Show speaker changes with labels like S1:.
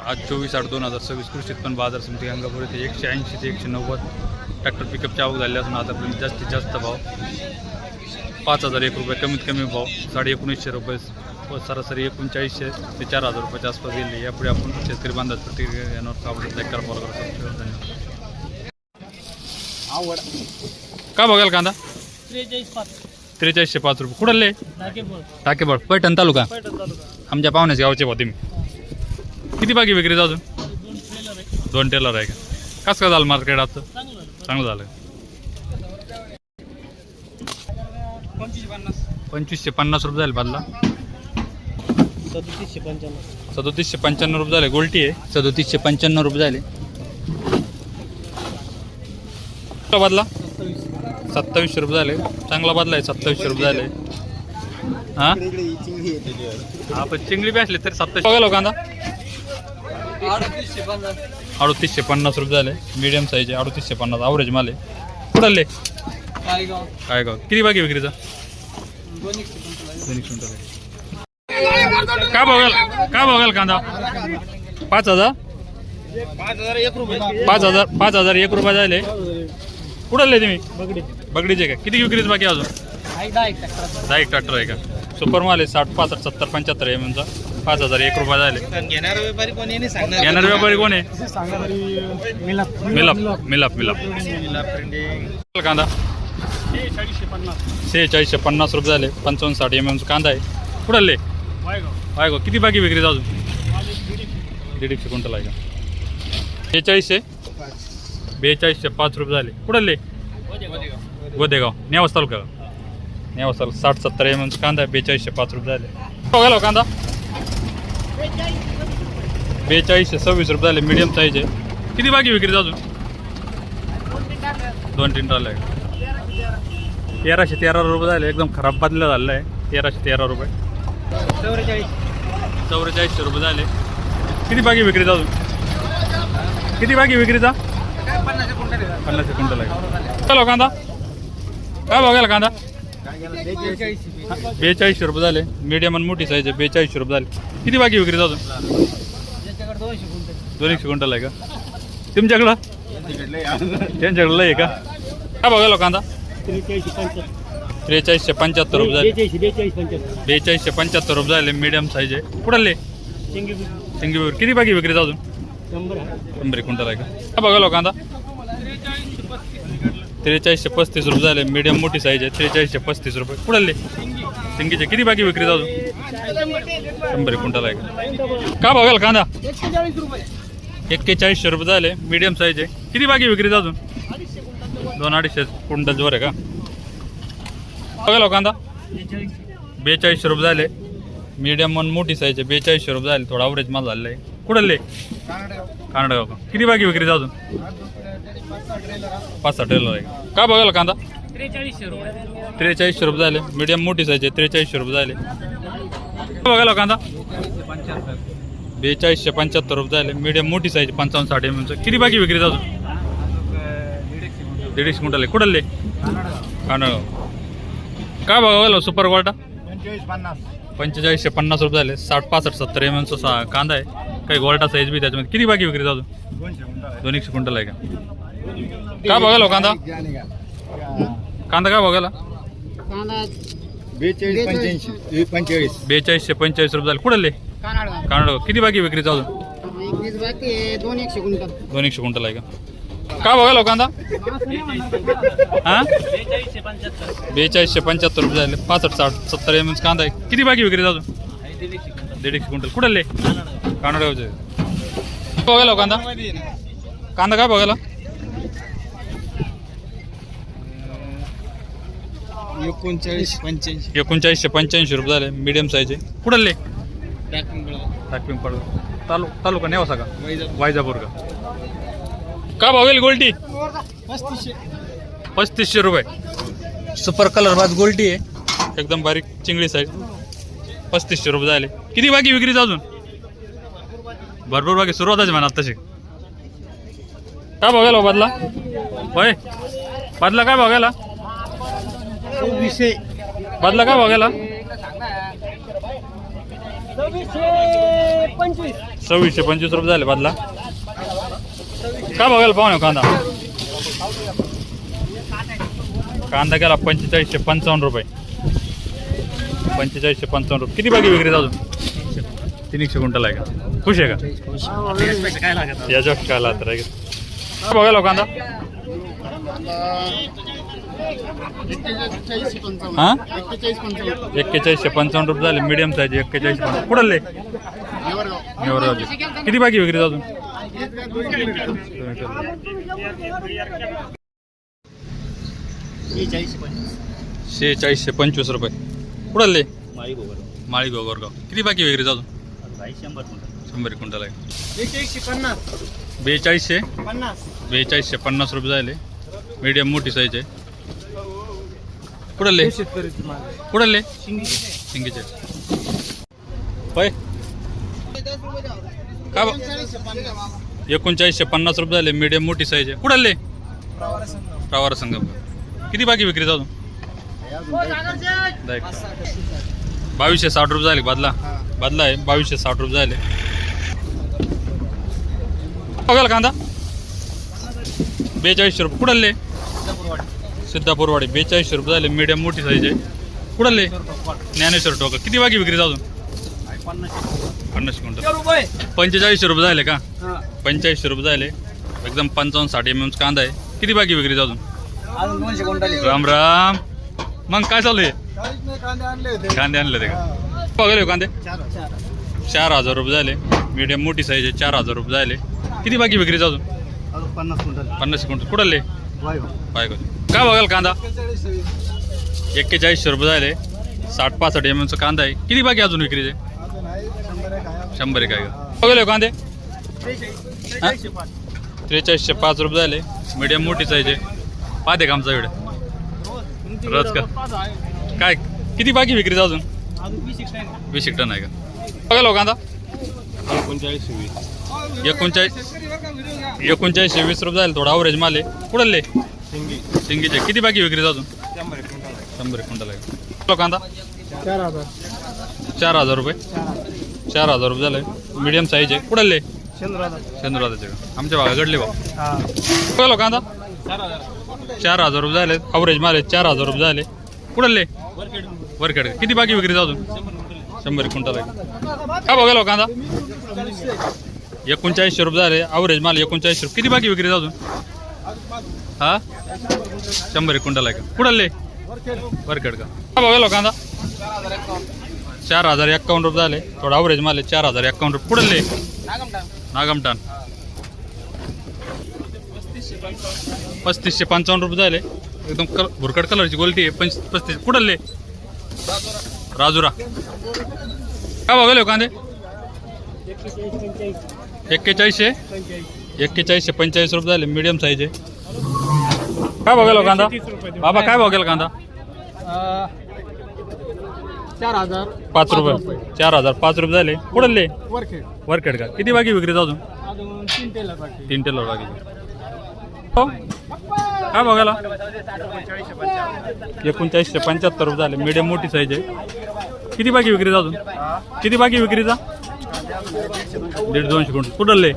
S1: आज 24/8/2026 कृषी उत्पन्न बाजार समिती गंगापूर येथे 180 ते 190 ट्रॅक्टर पिकअपची आवक झाली असून आतापर्यंत जास्तीत जास्त भाव 5,001 रुपये, कमीत कमी भाव 1950 रुपये व सरासरी 3900 ते 4,000 रुपयाच्या आसपास गेली। यापुढे आपण शेतकरी बांधव प्रतिक्रिया यांवर आवडत लाईक करा, फॉलो करा, सबस्क्राईब करा। का बघाल कांदा 4305 रुपये कुठले टाकेबळ पैठण तालुका आमच्या पाहुण्याच गावचे होते मी। किती बाकी विक्री अजून 2 टेलर आहे का? कसं का झालं मार्केट आता? चांगलं झालं। 2550 रुपये झाले बदला, 3795 रुपये झाले। गोल्टी आहे 3795 रुपये झाले। बदला 2700 रुपये झाले। चांगला बदला आहे 2700 रुपये झाले। हां आपण चिंगळी बी असले तरी 2700 बघा कांदा 3850 रुपये झाले। मीडियम साईज आहे 3850 ॲव्हरेज माल आहे। कुठले काय गाव किती बाकी विक्रीचा? 2 क्विंटल आहे। का बघाल कांदा 5,000 5,001 रुपये झाले। कुठले तुम्ही बगडीचे का? किती विक्रीच बाकी अजून? 10 ट्रॅक्टर आहे का? सुपर माल आहे 60 65 70 75 एम चा 5,001 रुपये झाले। घेणार व्यापारी कोण आहे? मिलाप कांदा 4650 रुपये झाले। 55-60 एम चा कांदा आहे। कुठले वायगाव किती बाकी विक्रीचा अजून? 150 क्विंटल आहे का? 4205 रुपये झाले। कुठले गोदेगाव नेवास तालुका 60-70 एम चा कांदा आहे। 4205 रुपये झाले। बघायला कांदा 4226 रुपये झाले। मीडियम साईज आहे। किती बाकी विक्रीचा अजून? 2 क्विंटल आहे। 1313 रुपये झाले। एकदम खराब बदला झालेला आहे। 1313 रुपये 4400 रुपये झाले। किती बाकी विक्रीचा अजून? किती बाकी विक्रीचा? 50 क्विंटल आहे। चलो कांदा काय बघायला कांदा 4200 रुपये झाले। मीडियम आणि मोठी साईज आहे 4200 रुपये झाले। किती बाकी विक्रीचा अजून? 200 क्विंटल आहे का? तुमच्याकडं त्यांच्याकडलं आहे का? काय बघायला कांदा 4375 रुपये झाले। 4275 रुपये झाले। मीडियम साईज आहे। कुठले सिंगी किती बाकी विक्रीचा अजून? 100 क्विंटल आहे का? काय बघायला कांदा 4335 रुपये झाले। मीडियम मोठी साईज आहे 4335 रुपये। कुठले सिंगीचे किती बाकी विक्रीचा अजून? 100 क्विंटल आहे का? का बघायला कांदा 4100 रुपये झाले। मीडियम साईज आहे। किती बाकी विक्रीचा अजून? 2-250 क्विंटल जोर आहे का? बघायला कांदा 4200 रुपये झाले। मीडियम आणि मोठी साईज आहे 4200 रुपये झाले। थोडा ॲव्हरेज माल झालेला आहे। कुठले कानडगाव का? किती बाकी विक्रीचा अजून? 5-6 टेलर आहे का? बघायला कांदा 4300 रुपये झाले। मीडियम मोठी साईज आहे 4300 रुपये झाले। बघायला कांदा 4275 रुपये झाले। मीडियम मोठी साईज 55-60 एम चं। किती बाकी विक्रीचा अजून? 150 क्विंटल आहे। कुठले कानडगाव का बघायला सुपर क्वार्टा 4550 रुपये झाले। 60-65-70 एम चा कांदा आहे। काही गोल्टा साईज बी त्याच्यामध्ये। किती बाकी विक्रीचा अजून? 200 क्विंटल आहे का? का बघायला कांदा काय बघायला 4285 रुपये झाले। कुठले कानडगाव किती बाकी विक्रीचा अजून? 200 क्विंटल आहे का? का बघायला कांदा 4275 रुपये झाले। 65-60-70 एम कांदा आहे। किती बाकी विक्रीचा अजून? 150 क्विंटल। कुठले कानडगावचे बघायला कांदा काय बघायला 3985 रुपये झाले। मीडियम साईज आहे। कुठले टाकपिंग पड तालुका नेवासा का? वायजापूर का भावेल गोल्टी 3500 रुपये। सुपर कलर बाज गोल्टी आहे एकदम बारीक चिंगळी साईज 3500 रुपये झाले। किती बाकी विक्रीचा अजून? भरपूर बाकी सुरुवातच म्हणा तशी। काय बघायला बदला होय बदला काय बघायला? बदला काय बघायला? 2625 रुपये झाले बदला. काय बघायला पाहू कांदा. कांदा गेला 4555 रुपये. 4555 रुपये. किती बाकी विक्री अजून. 300 क्विंटल आहे का. खुश आहे का. याच्या काय लागत आहे काय बघायला कांदा. हा 4155 रुपये झाले. Medium size 4155. कुठले किती बाकी विक्री अजून. 4625 रुपये. कुठले माळी गोगरगाव. किती बाकी विक्री अजून. 100 क्विंटल आहे. 4250 रुपये झाले. मीडियम मोठी साईज आहे. कुठले कुठले शिंगीचे होय. का 3950 रुपये झाले. मीडियम मोठी साईज आहे. कुठले प्रवार संगम. किती बाकी विक्री अजून. 2260 रुपये झाले. बदला आहे 2260 रुपये झाले. बघायला कांदा 4200 रुपये. कुठले सिद्धापूरवाडी. 4200 रुपये झाले. मीडियम मोठी साईज आहे. कुठले ज्ञानेश्वर टोका. किती बाकी विक्री अजून. 50 क्विंटल. 4500 रुपये झाले का. 4500 रुपये झाले. एकदम 55-60 mm कांदा आहे. किती बाकी विक्री अजून. राम राम. मग काय चालू आहे. कांदे आणले ते का. बघायला कांदे 4000 रुपये झाले. मीडियम मोठी साईज आहे. 4000 रुपये झाले. किती बाकी विक्री अजून. 50 क्विंटल. कुठले बायको. काय बघाल कांदा 4100 रुपये झाले. 60-65 mm कांदा आहे. किती बाकी अजून विक्रीचे. 100 काय का. बघायला कांदे 4305 रुपये झाले. मीडियम मोठी साईज आहे. पाहते का आमचा वेळ रच का. काय किती बाकी विक्रीचा अजून. 20 टन आहे का. बघायला कांदा 3920 रुपये झाले. थोडा अवरेज माल आहे. कुठले सिंगीचे. किती बाकी विक्रीचा अजून. 100 क्विंटल आहे. कांदा 4000 रुपये. 4000 रुपये झाले. मीडियम साईज आहे. कुठले चंद्रराजाचे का. आमच्या भागाकडले भाऊ. बघायला कांदा 4000 रुपये झाले. अवरेज माल आहे. 4000 रुपये झाले. कुठले वरखेड. किती बाकी विक्रीचा अजून. 100 क्विंटल आहे. काय बघायला कांदा 3900 रुपये झाले. अवरेज माल 3900 रुपये. किती बाकी विक्रीचा अजून. हा 100 क्विंटल आहे का. कुठले वरखेड का. काय बघायला कांदा 4051 रुपये झाले. थोडा अवरेज माल आहे. 4051 रुपये. कुठले नागमठाण. 3555 रुपये झाले. एकदम भुरकट कलरची क्वालिटी आहे. 35. कुठले राजुरा. काय बघायला कांदे 4145 रुपये झाले. मीडियम साईज आहे. काय बघायला कांदा बाबा. काय बघायला कांदा 4005 रुपये. 4005 रुपये झाले. कुठले वरखेड का. किती बाकी विक्रीचा अजून. 3 टेलर बाकी. काय बघायला 3975 रुपये झाले. मीडियम मोठी साईज आहे. किती बाकी विक्रीचा अजून. किती बाकी विक्रीचा. 150-200 क्विंटल. कुठले